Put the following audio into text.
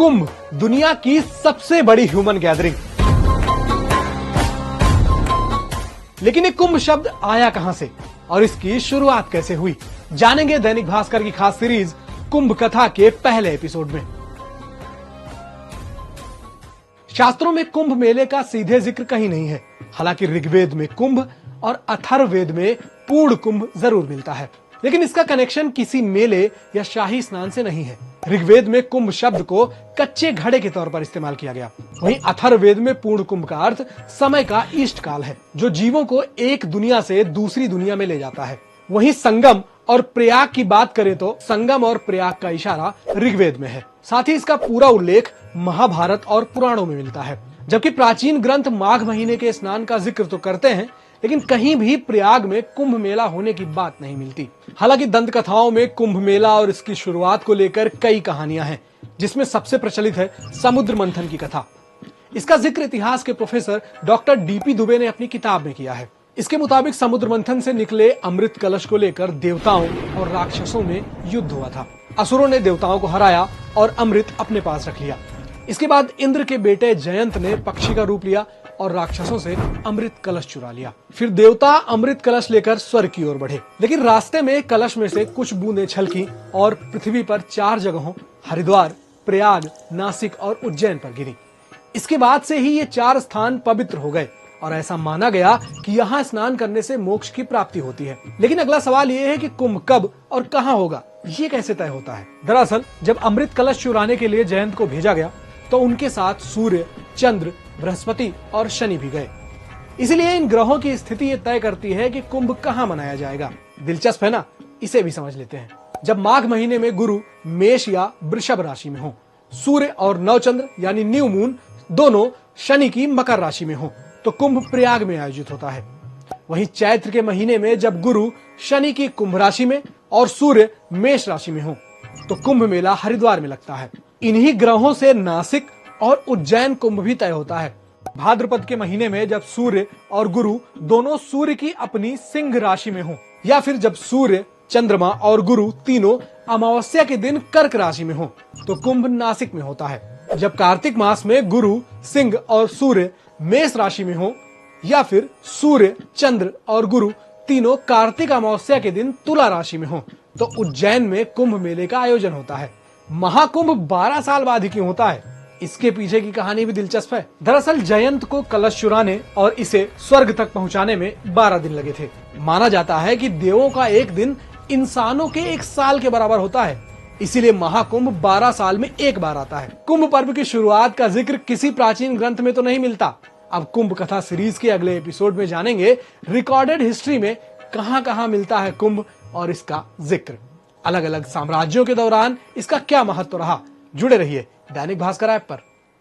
कुंभ दुनिया की सबसे बड़ी ह्यूमन गैदरिंग। लेकिन ये कुंभ शब्द आया कहां से और इसकी शुरुआत कैसे हुई, जानेंगे दैनिक भास्कर की खास सीरीज कुंभ कथा के पहले एपिसोड में। शास्त्रों में कुंभ मेले का सीधे जिक्र कहीं नहीं है। हालांकि ऋग्वेद में कुंभ और अथर्ववेद में पूर्ण कुंभ जरूर मिलता है, लेकिन इसका कनेक्शन किसी मेले या शाही स्नान से नहीं है। ऋग्वेद में कुंभ शब्द को कच्चे घड़े के तौर पर इस्तेमाल किया गया। वहीं अथर्ववेद में पूर्ण कुंभ का अर्थ समय का इष्ट काल है, जो जीवों को एक दुनिया से दूसरी दुनिया में ले जाता है। वहीं संगम और प्रयाग की बात करें तो संगम और प्रयाग का इशारा ऋग्वेद में है। साथ ही इसका पूरा उल्लेख महाभारत और पुराणों में मिलता है। जबकि प्राचीन ग्रंथ माघ महीने के स्नान का जिक्र तो करते हैं, लेकिन कहीं भी प्रयाग में कुंभ मेला होने की बात नहीं मिलती। हालांकि दंत कथाओं में कुंभ मेला और इसकी शुरुआत को लेकर कई कहानियां हैं, जिसमें सबसे प्रचलित है समुद्र मंथन की कथा। इसका जिक्र इतिहास के प्रोफेसर डॉक्टर डीपी दुबे ने अपनी किताब में किया है। इसके मुताबिक समुद्र मंथन से निकले अमृत कलश को लेकर देवताओं और राक्षसों में युद्ध हुआ था। असुरों ने देवताओं को हराया और अमृत अपने पास रख लिया। इसके बाद इंद्र के बेटे जयंत ने पक्षी का रूप लिया और राक्षसों से अमृत कलश चुरा लिया। फिर देवता अमृत कलश लेकर स्वर्ग की ओर बढ़े, लेकिन रास्ते में कलश में से कुछ बूंदें छलकी और पृथ्वी पर 4 जगहों हरिद्वार, प्रयाग, नासिक और उज्जैन पर गिरी। इसके बाद से ही ये 4 स्थान पवित्र हो गए और ऐसा माना गया कि यहाँ स्नान करने से मोक्ष की प्राप्ति होती है। लेकिन अगला सवाल ये है कि कुंभ कब और कहाँ होगा, ये कैसे तय होता है। दरअसल जब अमृत कलश चुराने के लिए जयंत को भेजा गया तो उनके साथ सूर्य, चंद्र, बृहस्पति और शनि भी गए। इसलिए इन ग्रहों की स्थिति ये तय करती है कि कुंभ कहाँ मनाया जाएगा। दिलचस्प है ना, इसे भी समझ लेते हैं। जब माघ महीने में गुरु मेष या वृषभ राशि में हो, सूर्य और नवचंद्र यानी न्यू मून दोनों शनि की मकर राशि में हो, तो कुंभ प्रयाग में आयोजित होता है। वहीं चैत्र के महीने में जब गुरु शनि की कुंभ राशि में और सूर्य मेष राशि में हो, तो कुंभ मेला हरिद्वार में लगता है। इन्हीं ग्रहों से नासिक और उज्जैन कुंभ भी तय होता है। भाद्रपद के महीने में जब सूर्य और गुरु दोनों सूर्य की अपनी सिंह राशि में हो, या फिर जब सूर्य, चंद्रमा और गुरु तीनों अमावस्या के दिन कर्क राशि में हो, तो कुंभ नासिक में होता है। जब कार्तिक मास में गुरु, सिंह और सूर्य मेष राशि में हो, या फिर सूर्य, चंद्र और गुरु तीनों कार्तिक अमावस्या के दिन तुला राशि में हो, तो उज्जैन में कुंभ मेले का आयोजन होता है। महाकुंभ 12 साल बाद ही क्यों होता है, इसके पीछे की कहानी भी दिलचस्प है। दरअसल जयंत को कलश चुराने और इसे स्वर्ग तक पहुंचाने में 12 दिन लगे थे। माना जाता है कि देवों का एक दिन इंसानों के 1 साल के बराबर होता है, इसीलिए महाकुंभ 12 साल में एक बार आता है। कुंभ पर्व की शुरुआत का जिक्र किसी प्राचीन ग्रंथ में तो नहीं मिलता। अब कुंभ कथा सीरीज के अगले एपिसोड में जानेंगे रिकॉर्डेड हिस्ट्री में कहां कहां मिलता है कुंभ और इसका जिक्र। अलग अलग साम्राज्यों के दौरान इसका क्या महत्व रहा। जुड़े रहिए दैनिक भास्कर ऐप पर।